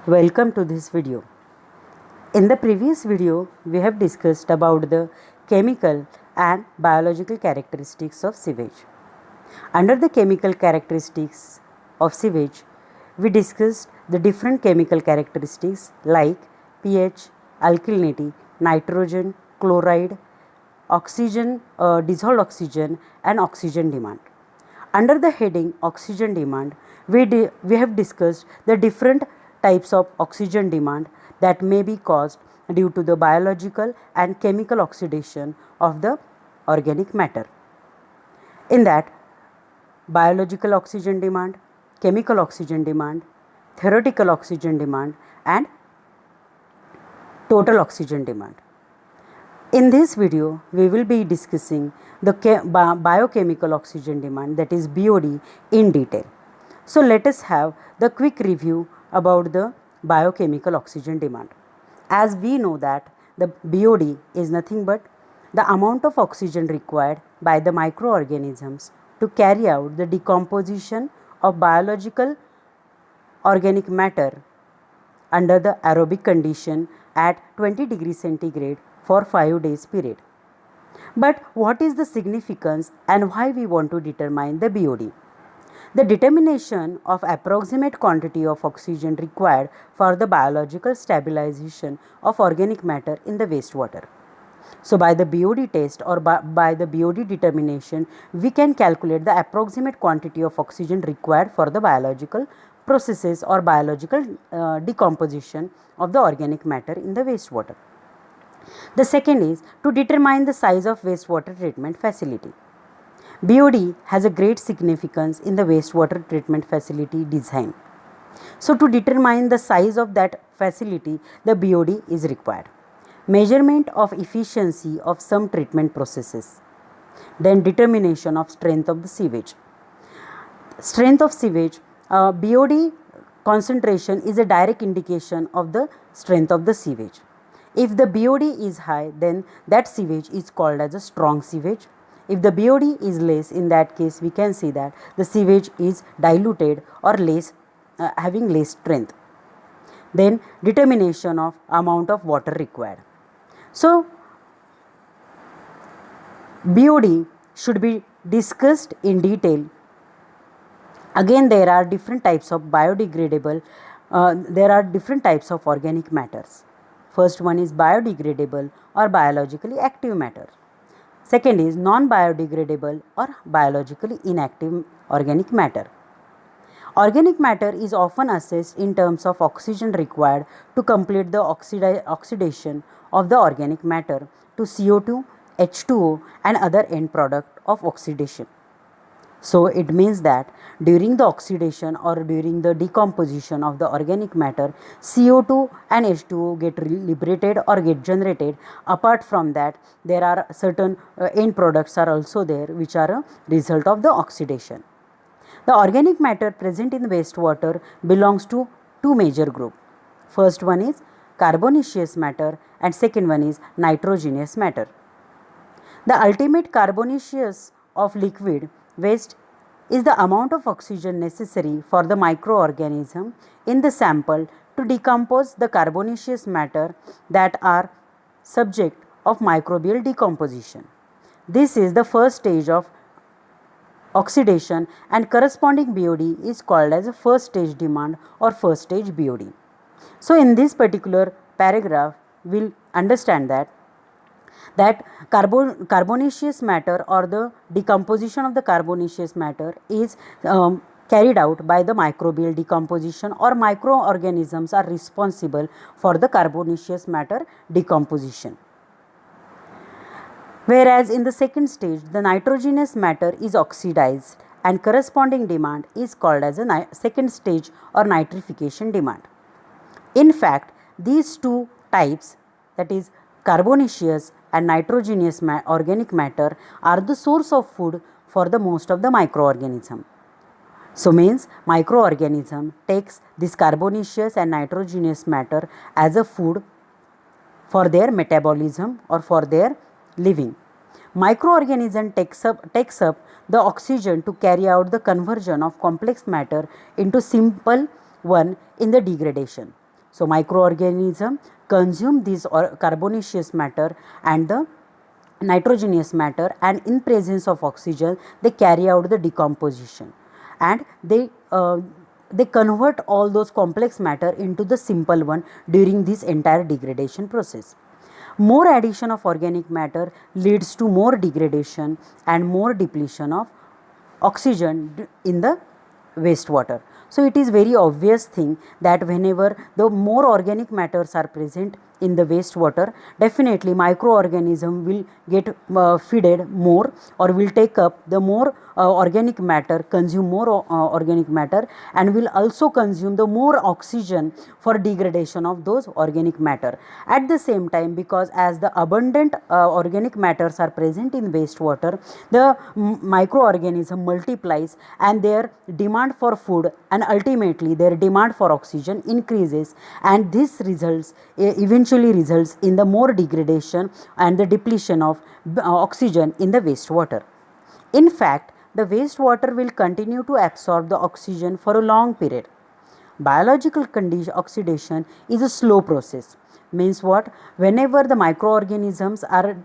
Welcome to this video. In the previous video, we have discussed about the chemical and biological characteristics of sewage. Under the chemical characteristics of sewage, we discussed the different chemical characteristics like pH, alkalinity, nitrogen, chloride, oxygen, dissolved oxygen and oxygen demand. Under the heading oxygen demand, we have discussed the different types of oxygen demand that may be caused due to the biological and chemical oxidation of the organic matter. In that, biological oxygen demand, chemical oxygen demand, theoretical oxygen demand and total oxygen demand. In this video, we will be discussing the biochemical oxygen demand, that is BOD, in detail. So let us have the quick review about the biochemical oxygen demand. As we know that the BOD is nothing but the amount of oxygen required by the microorganisms to carry out the decomposition of biological organic matter under the aerobic condition at 20 degrees centigrade for 5 days period. But what is the significance and why we want to determine the BOD? The determination of approximate quantity of oxygen required for the biological stabilization of organic matter in the wastewater. So by the BOD test or by the BOD determination, we can calculate the approximate quantity of oxygen required for the biological processes or biological decomposition of the organic matter in the wastewater. The second is to determine the size of wastewater treatment facility. BOD has a great significance in the wastewater treatment facility design. So to determine the size of that facility, the BOD is required. Measurement of efficiency of some treatment processes. Then determination of strength of the sewage. Strength of sewage, BOD concentration is a direct indication of the strength of the sewage. If the BOD is high, then that sewage is called as a strong sewage. If the BOD is less, in that case we can see that the sewage is diluted or less, having less strength. Then determination of amount of water required. So BOD should be discussed in detail. Again, there are different types of biodegradable, there are different types of organic matters. First one is biodegradable or biologically active matter. Second is non-biodegradable or biologically inactive organic matter. Organic matter is often assessed in terms of oxygen required to complete the oxidation of the organic matter to CO2, H2O and other end product of oxidation. So it means that during the oxidation or during the decomposition of the organic matter, CO2 and H2O get liberated or get generated. Apart from that, there are certain end products are also there which are a result of the oxidation. The organic matter present in the wastewater belongs to two major groups. First one is carbonaceous matter and second one is nitrogenous matter. The ultimate carbonaceous of liquid waste is the amount of oxygen necessary for the microorganism in the sample to decompose the carbonaceous matter that are subject of microbial decomposition. This is the first stage of oxidation and corresponding BOD is called as a first stage demand or first stage BOD. So in this particular paragraph, we'll understand that carbonaceous matter or the decomposition of the carbonaceous matter is carried out by the microbial decomposition, or microorganisms are responsible for the carbonaceous matter decomposition. Whereas in the second stage, the nitrogenous matter is oxidized and corresponding demand is called as a second stage or nitrification demand. In fact, these two types, that is carbonaceous and nitrogenous organic matter, are the source of food for the most of the microorganism. So means microorganism takes this carbonaceous and nitrogenous matter as a food for their metabolism or for their living. Microorganism takes up the oxygen to carry out the conversion of complex matter into simple one in the degradation. So microorganism consume this carbonaceous matter and the nitrogenous matter, and in presence of oxygen they carry out the decomposition, and they convert all those complex matter into the simple one during this entire degradation process. More addition of organic matter leads to more degradation and more depletion of oxygen in the wastewater. So it is very obvious thing that whenever the more organic matters are present in the wastewater, definitely microorganism will get feeded more, or will take up the more organic matter, consume more organic matter, and will also consume the more oxygen for degradation of those organic matter. At the same time, because as the abundant organic matters are present in wastewater, the microorganism multiplies and their demand for food and ultimately their demand for oxygen increases, and this results eventually results in the more degradation and the depletion of oxygen in the wastewater. In fact, the wastewater will continue to absorb the oxygen for a long period. Biological oxidation is a slow process. Means what? Whenever the microorganisms are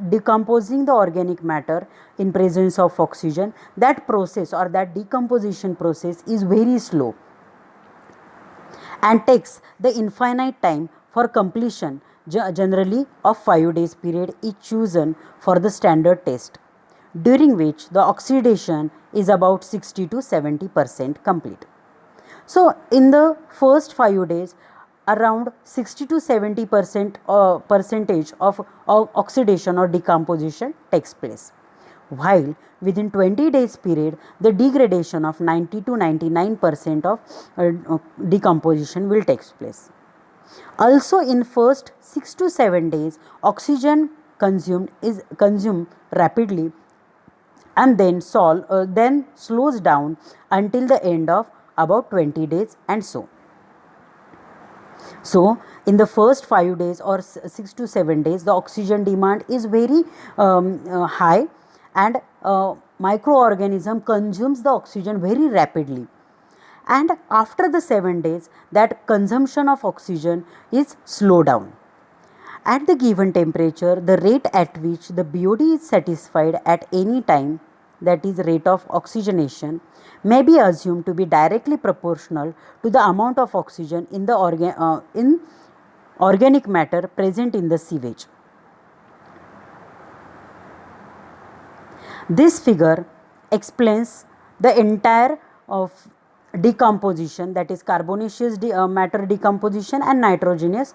decomposing the organic matter in presence of oxygen, that process or that decomposition process is very slow and takes the infinite time for completion. Generally of 5 days period is chosen for the standard test, during which the oxidation is about 60 to 70% complete. So in the first 5 days, around 60 to 70% percentage of oxidation or decomposition takes place, while within 20 days period the degradation of 90 to 99% of decomposition will take place. Also in first 6 to 7 days, oxygen consumed rapidly, and then slows down until the end of about 20 days, and so in the first 5 days or 6 to 7 days, the oxygen demand is very high, and microorganism consumes the oxygen very rapidly, and after the 7 days that consumption of oxygen is slow down. At the given temperature, the rate at which the BOD is satisfied at any time, that is rate of oxygenation, may be assumed to be directly proportional to the amount of oxygen in the organic matter present in the sewage. This figure explains the entire of decomposition, that is carbonaceous matter decomposition and nitrogenous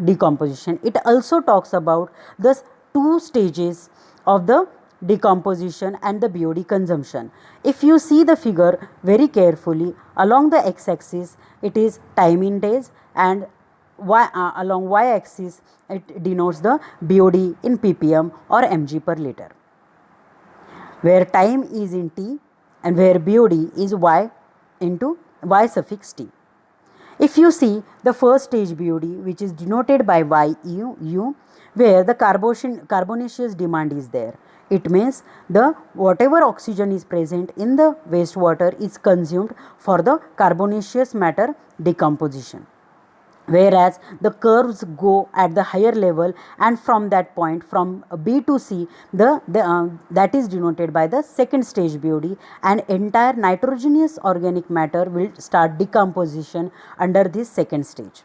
decomposition. It also talks about the 2 stages of the decomposition and the BOD consumption. If you see the figure very carefully, along the x-axis it is time in days, and along y-axis it denotes the BOD in ppm or mg per liter, where time is in T and where BOD is Y into Y suffix T. If you see the first stage BOD, which is denoted by YU, where the carbonaceous demand is there, it means the whatever oxygen is present in the wastewater is consumed for the carbonaceous matter decomposition, whereas the curves go at the higher level, and from that point from B to C that is denoted by the second stage BOD, and entire nitrogenous organic matter will start decomposition under this second stage.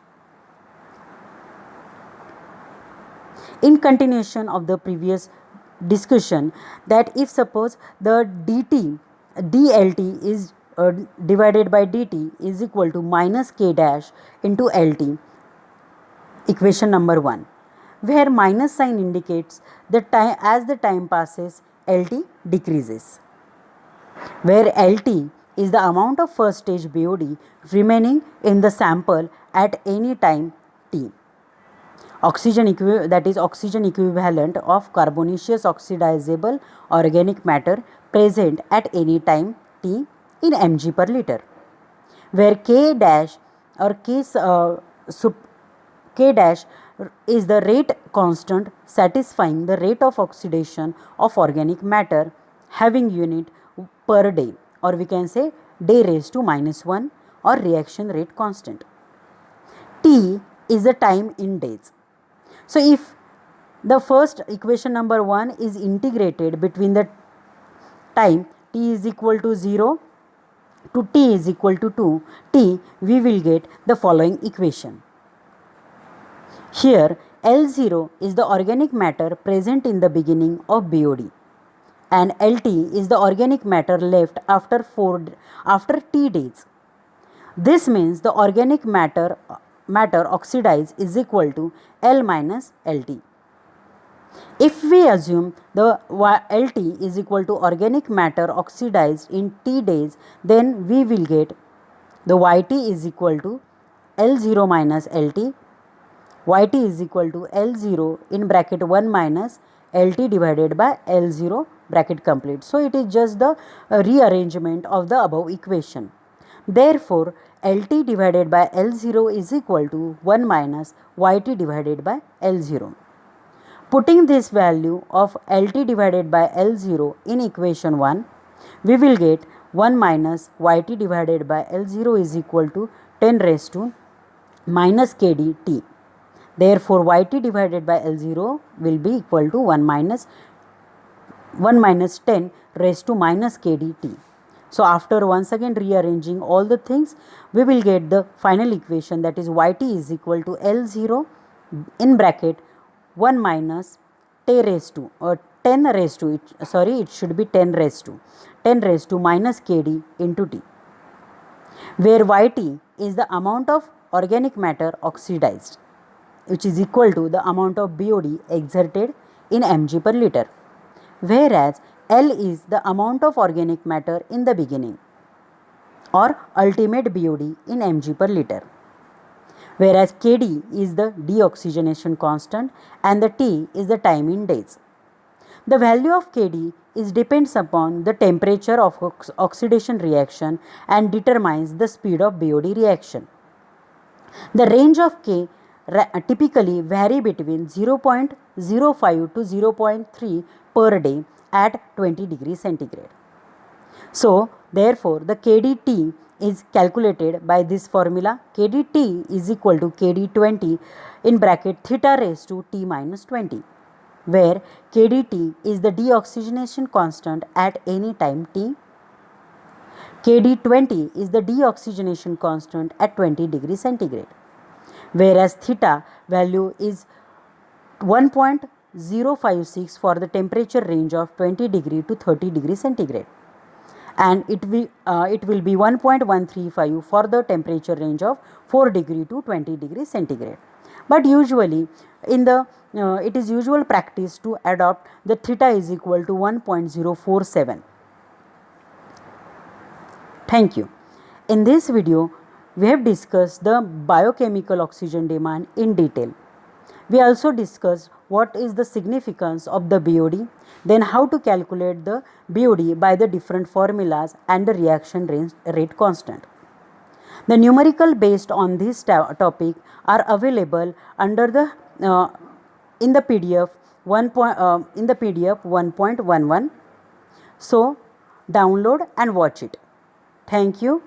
In continuation of the previous discussion, that if suppose the dLT is divided by dt is equal to minus k dash into LT, equation number 1, where minus sign indicates the time as the time passes LT decreases, where LT is the amount of first stage BOD remaining in the sample at any time t. That is oxygen equivalent of carbonaceous oxidizable organic matter present at any time t in mg per liter, where k dash or k dash is the rate constant satisfying the rate of oxidation of organic matter having unit per day, or we can say day raised to -1 or reaction rate constant. T is the time in days. So if the first equation number 1 is integrated between the time t is equal to 0 to t is equal to 2t, we will get the following equation. Here L0 is the organic matter present in the beginning of BOD and Lt is the organic matter left after t days. This means the organic matter oxidized is equal to L minus Lt. If we assume the Lt is equal to organic matter oxidized in t days, then we will get the Yt is equal to L0 minus Lt. Yt is equal to L0 in bracket 1 minus Lt divided by L0 bracket complete. So it is just the rearrangement of the above equation. Therefore, Lt divided by L0 is equal to 1 minus Yt divided by L0. Putting this value of Lt divided by L0 in equation 1, we will get 1 minus Yt divided by L0 is equal to 10 raised to minus kdt. Therefore, Yt divided by L0 will be equal to 1 minus 10 raised to minus kdt. So, after once again rearranging all the things, we will get the final equation, that is Yt is equal to L0 in bracket 1 minus 10 raised to it should be 10 raised to minus kd into t, where Yt is the amount of organic matter oxidized, which is equal to the amount of BOD exerted in mg per liter, whereas L is the amount of organic matter in the beginning or ultimate BOD in mg per liter, whereas Kd is the deoxygenation constant and the T is the time in days. The value of Kd is depends upon the temperature of oxidation reaction and determines the speed of BOD reaction. The range of K typically vary between 0.05 to 0.3 per day at 20 degrees centigrade. So, therefore, the KdT is calculated by this formula. KdT is equal to KD20 in bracket theta raised to T minus 20, where KdT is the deoxygenation constant at any time t. KD20 is the deoxygenation constant at 20 degrees centigrade, whereas theta value is 1.056 for the temperature range of 20 degree to 30 degree centigrade, and it will be 1.135 for the temperature range of 4 degree to 20 degree centigrade. But usually it is usual practice to adopt the theta is equal to 1.047. Thank you. In this video, we have discussed the biochemical oxygen demand in detail. We also discussed what is the significance of the BOD, then how to calculate the BOD by the different formulas and the reaction rate constant. The numerical based on this topic are available under the in the PDF 1.11. So download and watch it. Thank you.